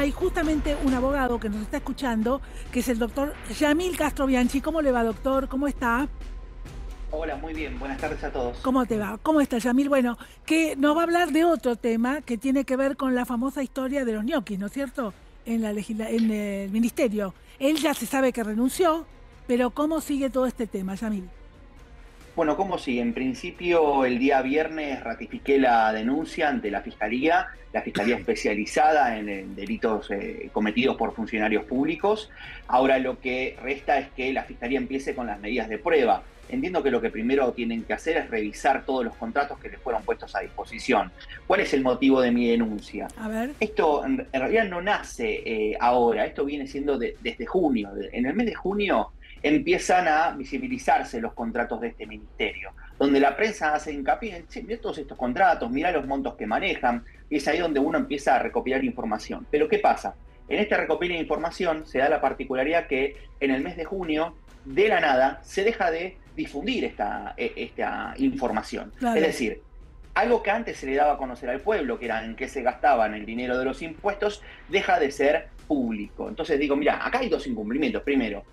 hay justamente un abogado que nos está escuchando, que es el doctor Yamil Castro Bianchi. ¿Cómo le va, doctor? ¿Cómo está? Hola, muy bien. Buenas tardes a todos. ¿Cómo te va? ¿Cómo está, Yamil? Bueno, que nos va a hablar de otro tema que tiene que ver con la famosa historia de los ñoquis, ¿no es cierto? En el ministerio. Él ya se sabe que renunció, pero ¿cómo sigue todo este tema, Yamil? Bueno, como sí, en principio el día viernes ratifiqué la denuncia ante la Fiscalía especializada en delitos cometidos por funcionarios públicos. Ahora lo que resta es que la Fiscalía empiece con las medidas de prueba. Entiendo que lo que primero tienen que hacer es revisar todos los contratos que les fueron puestos a disposición. ¿Cuál es el motivo de mi denuncia? A ver. Esto en realidad no nace ahora, esto viene siendo desde junio. En el mes de junio empiezan a visibilizarse los contratos de este ministerio, donde la prensa hace hincapié en, "Che, mirá todos estos contratos, mirá los montos que manejan", y es ahí donde uno empieza a recopilar información. Pero ¿qué pasa? En este recopilio de información se da la particularidad que en el mes de junio, de la nada, se deja de difundir esta información. Es Claro. decir, algo que antes se le daba a conocer al pueblo, que era en qué se gastaban el dinero de los impuestos, deja de ser público. Entonces digo, mira, acá hay dos incumplimientos. Primero,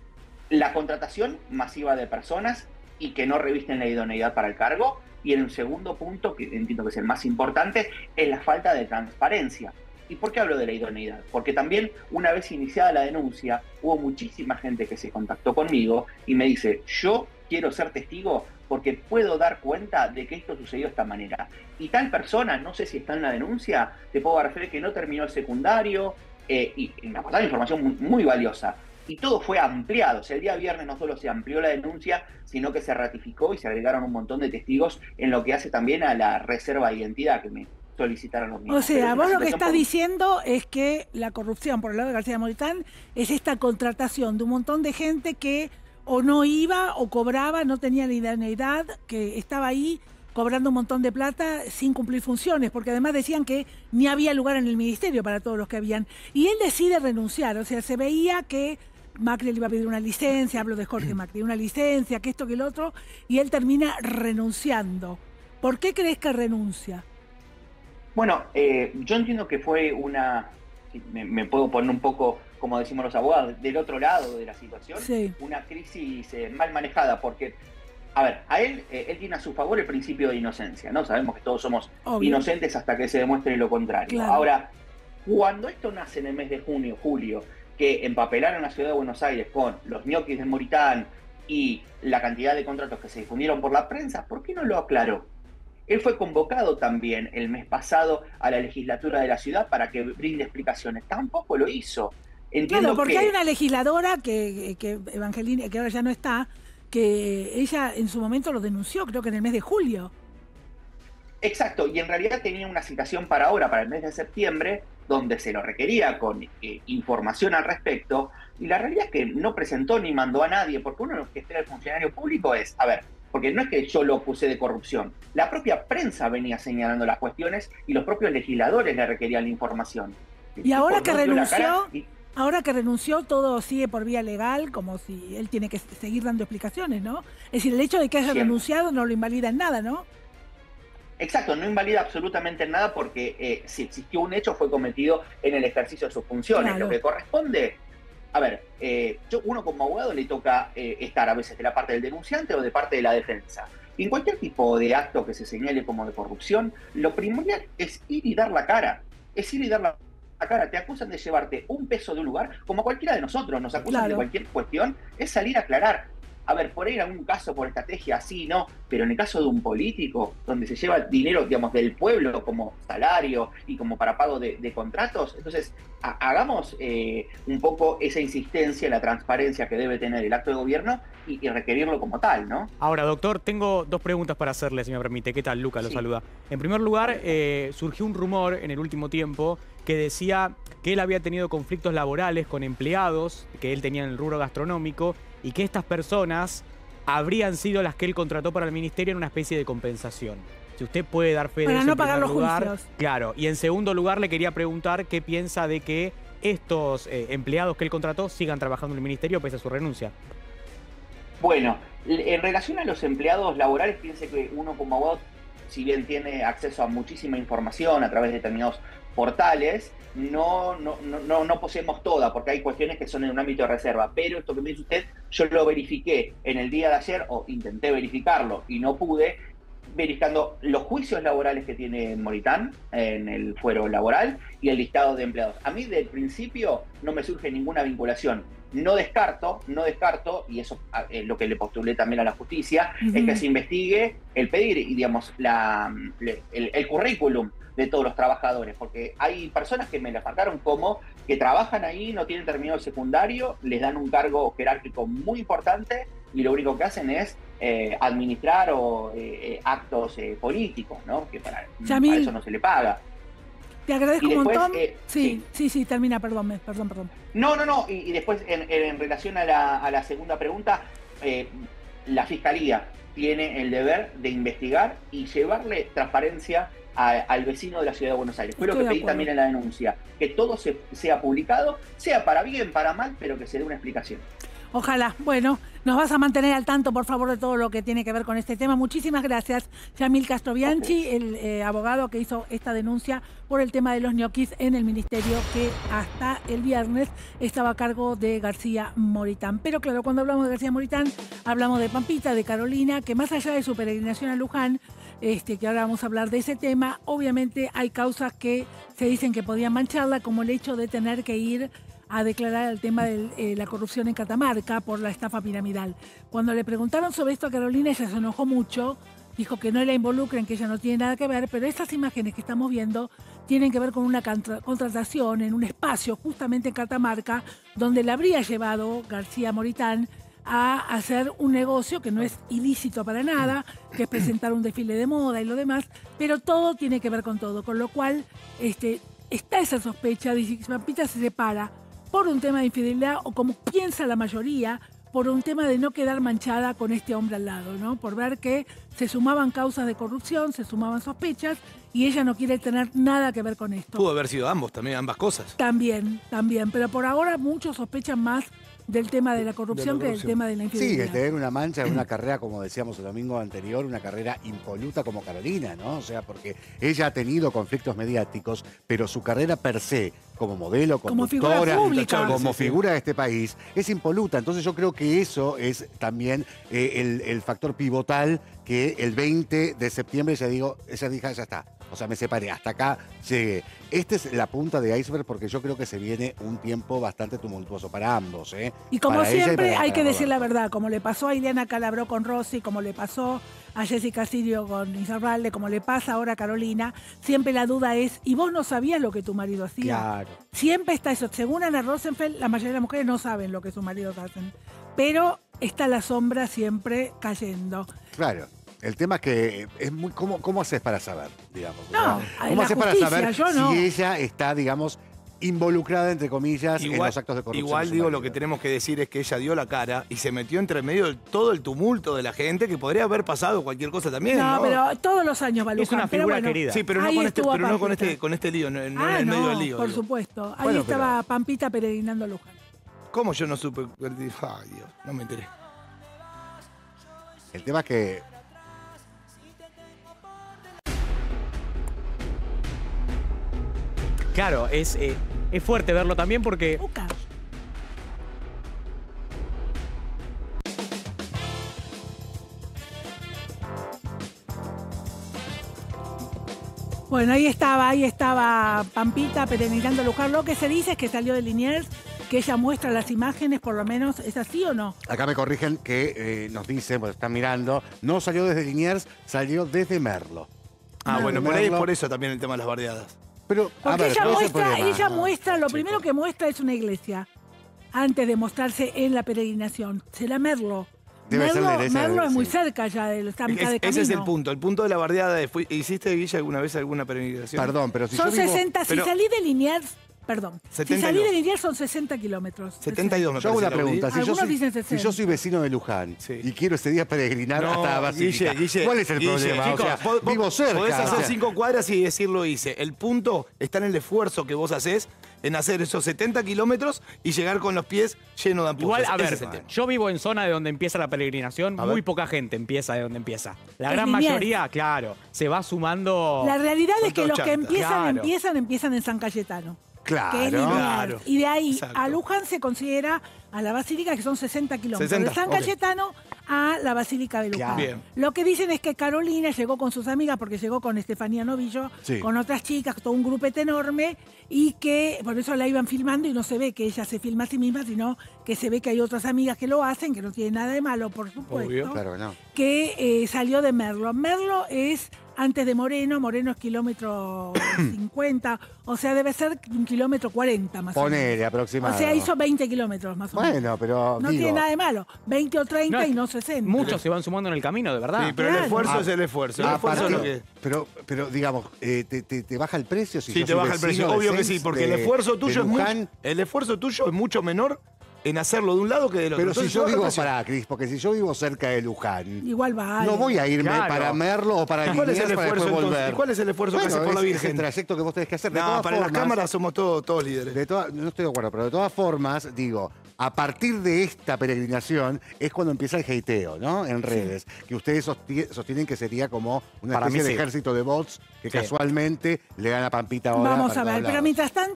la contratación masiva de personas y que no revisten la idoneidad para el cargo. Y en un segundo punto, que entiendo que es el más importante, es la falta de transparencia. ¿Y por qué hablo de la idoneidad? Porque también una vez iniciada la denuncia, hubo muchísima gente que se contactó conmigo y me dice, yo quiero ser testigo porque puedo dar cuenta de que esto sucedió de esta manera. Y tal persona, no sé si está en la denuncia, te puedo referir que no terminó el secundario, y me aportaron información muy valiosa. Y todo fue ampliado. O sea, el día viernes no solo se amplió la denuncia, sino que se ratificó y se agregaron un montón de testigos en lo que hace también a la reserva de identidad que me solicitaron los O mismos. Pero es sea, una vos lo que situación estás por... diciendo es que la corrupción por el lado de García Moritán es esta contratación de un montón de gente que o no iba o cobraba, no tenía la idoneidad, que estaba ahí cobrando un montón de plata sin cumplir funciones, porque además decían que ni había lugar en el ministerio para todos los que habían. Y él decide renunciar, o sea, se veía que Macri le iba a pedir una licencia, hablo de Jorge Macri, una licencia, que esto, que el otro, y él termina renunciando. ¿Por qué crees que renuncia? Bueno, yo entiendo que fue una, si me puedo poner un poco, como decimos los abogados, del otro lado de la situación, Sí, una crisis mal manejada, porque, a ver, él tiene a su favor el principio de inocencia, ¿no? Sabemos que todos somos obvio, inocentes hasta que se demuestre lo contrario. claro. Ahora, cuando esto nace en el mes de junio, julio, que empapelaron la ciudad de Buenos Aires con los ñoquis de Moritán y la cantidad de contratos que se difundieron por la prensa, ¿por qué no lo aclaró? Él fue convocado también el mes pasado a la legislatura de la ciudad para que brinde explicaciones. Tampoco lo hizo. Claro, Entiendo porque hay que, una legisladora que Evangelina, que ahora ya no está, que ella en su momento lo denunció, creo que en el mes de julio. exacto, y en realidad tenía una citación para ahora, para el mes de septiembre, donde se lo requería con información al respecto, y la realidad es que no presentó ni mandó a nadie, porque uno de los que espera el funcionario público es, a ver, porque no es que yo lo acusé de corrupción, la propia prensa venía señalando las cuestiones y los propios legisladores le requerían la información. Y El tipo no dio la cara y ahora que renunció, todo sigue por vía legal, como si él tiene que seguir dando explicaciones, ¿no? Es decir, el hecho de que haya siempre. renunciado no lo invalida en nada, ¿no? Exacto, no invalida absolutamente nada porque si existió un hecho fue cometido en el ejercicio de sus funciones. Lo Claro. que corresponde, a ver, uno como abogado le toca estar a veces de la parte del denunciante o de parte de la defensa. Y en cualquier tipo de acto que se señale como de corrupción, lo primordial es ir y dar la cara. Es ir y dar la cara. Te acusan de llevarte un peso de un lugar, como cualquiera de nosotros nos acusan de Claro. cualquier cuestión, es salir a aclarar. A ver, por ahí en algún caso por estrategia así, ¿no? Pero en el caso de un político, donde se lleva dinero, digamos, del pueblo como salario y como para pago de contratos, entonces hagamos un poco esa insistencia, la transparencia que debe tener el acto de gobierno y requerirlo como tal, ¿no? Ahora, doctor, tengo dos preguntas para hacerle, si me permite. ¿Qué tal? Luca lo Sí. saluda. En primer lugar, surgió un rumor en el último tiempo que decía que él había tenido conflictos laborales con empleados que él tenía en el rubro gastronómico y que estas personas habrían sido las que él contrató para el ministerio en una especie de compensación. Si usted puede dar fe de Para eso no en pagar primer los lugar. juicios. Claro. Y en segundo lugar, le quería preguntar qué piensa de que estos empleados que él contrató sigan trabajando en el ministerio pese a su renuncia. Bueno, en relación a los empleados laborales, piense que uno como abogado, si bien tiene acceso a muchísima información a través de determinados portales, no poseemos toda, porque hay cuestiones que son en un ámbito de reserva. Pero esto que me dice usted, yo lo verifiqué en el día de ayer, o intenté verificarlo y no pude, verificando los juicios laborales que tiene Moritán en el fuero laboral y el listado de empleados. A mí, del principio, no me surge ninguna vinculación. No descarto, y eso es lo que le postulé también a la justicia, es que se investigue el pedir y, digamos, el currículum de todos los trabajadores, porque hay personas que me las marcaron como que trabajan ahí, no tienen terminado el secundario, les dan un cargo jerárquico muy importante y lo único que hacen es administrar actos políticos, ¿no? Que para eso no se le paga. Te agradezco después, un montón. Sí, termina, perdón. No. Y después, en relación a la segunda pregunta, la Fiscalía tiene el deber de investigar y llevarle transparencia al vecino de la Ciudad de Buenos Aires. Fue lo que pedí también en la denuncia, que todo sea publicado, sea para bien, para mal, pero que se dé una explicación. Ojalá. Bueno, nos vas a mantener al tanto, por favor, de todo lo que tiene que ver con este tema. Muchísimas gracias, Yamil Castrobianchi, el abogado que hizo esta denuncia por el tema de los ñoquis en el ministerio, que hasta el viernes estaba a cargo de García Moritán. Pero claro, cuando hablamos de García Moritán, hablamos de Pampita, de Carolina, que más allá de su peregrinación a Luján, que ahora vamos a hablar de ese tema, obviamente hay causas que se dicen que podían mancharla, como el hecho de tener que ir a declarar el tema de la corrupción en Catamarca por la estafa piramidal. Cuando le preguntaron sobre esto a Carolina, ella se enojó mucho, dijo que no la involucren, que ella no tiene nada que ver, pero estas imágenes que estamos viendo tienen que ver con una contratación en un espacio justamente en Catamarca, donde le habría llevado García Moritán a hacer un negocio que no es ilícito para nada, que es presentar un desfile de moda y lo demás, pero todo tiene que ver con todo, con lo cual está esa sospecha de que Pampita se separa por un tema de infidelidad o, como piensa la mayoría, por un tema de no quedar manchada con este hombre al lado, ¿no? Por ver que se sumaban causas de corrupción, se sumaban sospechas y ella no quiere tener nada que ver con esto. Pudo haber sido ambas cosas. También, pero por ahora muchos sospechan más del tema de la corrupción que del tema de la infidelidad. Sí, el tener una mancha en una carrera, como decíamos el domingo anterior, una carrera impoluta como Carolina, ¿no? O sea, porque ella ha tenido conflictos mediáticos, pero su carrera per se, como modelo, conductora, como figura de este país, es impoluta. Entonces yo creo que eso es también el factor pivotal que el 20 de septiembre ella dijo, ya está. O sea, me separé, hasta acá llegué. Esta es la punta de iceberg porque yo creo que se viene un tiempo bastante tumultuoso para ambos. Y como siempre hay que decir la verdad, como le pasó a Ileana Calabró con Rossi, como le pasó a Jessica Sirio con Izarralde, como le pasa ahora a Carolina, siempre la duda es, ¿y vos no sabías lo que tu marido hacía? Claro. Siempre está eso. Según Ana Rosenfeld, la mayoría de las mujeres no saben lo que sus maridos hacen. Pero está la sombra siempre cayendo. Claro. El tema es que es muy. ¿Cómo haces para saber, digamos? No, ¿cómo haces para saber no. si ella está, digamos, involucrada, entre comillas, en los actos de corrupción? Igual, digo, lo que tenemos que decir es que ella dio la cara y se metió entre medio de todo el tumulto de la gente, que podría haber pasado cualquier cosa también, ¿no? Pero todos los años va Luján. Es una figura querida. Sí, pero no con este lío, no en el medio del lío. Por supuesto. Ahí estaba Pampita peregrinando a Luján. ¿Cómo yo no supe? Ay, Dios, no me enteré. El tema es que... Claro, es fuerte verlo también porque... Bueno, ahí estaba Pampita peregrinando a Luján. Lo que se dice es que salió de Liniers, que ella muestra las imágenes, por lo menos, ¿es así o no? Acá me corrigen que nos dicen, pues están mirando, no salió desde Liniers, salió desde Merlo. Bueno, por ahí por eso también el tema de las bardeadas. Pero, porque ella muestra, lo primero que muestra es una iglesia, antes de mostrarse en la peregrinación. Será Merlo. Merlo es muy cerca ya de la mitad de camino. Ese es el punto de la bardeada. ¿Hiciste, Guilla, alguna vez alguna peregrinación? Perdón, pero si son yo vivo... 60, si salí de Liniers... Perdón. 72. Si salí de Liniers son 60 kilómetros. 72 me parece. Yo hago una pregunta. Si yo soy vecino de Luján y quiero ese día peregrinar hasta la Basílica, ¿cuál es el problema? Chicos, vivo cerca. Podés hacer 5 cuadras y decirlo hice. El punto está en el esfuerzo que vos haces en hacer esos 70 kilómetros y llegar con los pies llenos de ampollas. Igual, a Ese ver, es el tema. yo vivo en zona de donde empieza la peregrinación, A muy ver. poca gente empieza de donde empieza. La Es gran lineal. mayoría, claro, se va sumando... La realidad Son es que todos los que chantas. empiezan en San Cayetano. Que es Claro. lineal. Claro. Y de ahí Exacto. a Luján se considera a la Basílica, que son 60 kilómetros. 60, de San ok. Cayetano a la Basílica de Luján. Claro. Bien. Lo que dicen es que Carolina llegó con sus amigas, porque llegó con Estefanía Novillo, Sí. con otras chicas, todo un grupete enorme, y que por eso la iban filmando y no se ve que ella se filma a sí misma, sino que se ve que hay otras amigas que lo hacen, que no tiene nada de malo, por supuesto, Obvio. Claro que no. que salió de Merlo. Merlo es antes de Moreno, Moreno es kilómetro 50, o sea, debe ser un kilómetro 40 más o Ponele menos. aproximado. O sea, hizo 20 kilómetros más o menos. Bueno, pero No digo, tiene nada de malo. 20 o 30 No, y no 60. Muchos se van sumando en el camino, de verdad. Sí, pero Claro. el esfuerzo Ah, es el esfuerzo. El a esfuerzo es lo partir- que... pero digamos, te baja el precio si Sí, yo te soy baja el precio. vecino de Obvio que Sens sí, porque de- el esfuerzo de tuyo Luján. el esfuerzo tuyo es mucho menor en hacerlo de un lado que del otro. Pero si Entonces, yo baja el vivo, precio. pará, Cris, porque si yo vivo cerca de Luján, Igual vale. no voy a irme Claro. para Merlo o para ¿Y cuál es Liniers el para esfuerzo después entonces? volver. ¿Y cuál es el esfuerzo que Bueno, hace por la es Virgen? el trayecto que vos tenés que hacer. De No, todas para las formas, cámaras somos todos líderes. no estoy de acuerdo, pero de todas formas, digo, a partir de esta peregrinación es cuando empieza el hateo, ¿no? En redes. Que ustedes sostienen que sería como una Para especie mí de sí. ejército de bots que Sí. casualmente le dan a Pampita ahora. Vamos para a ver, todos pero lados. mientras tanto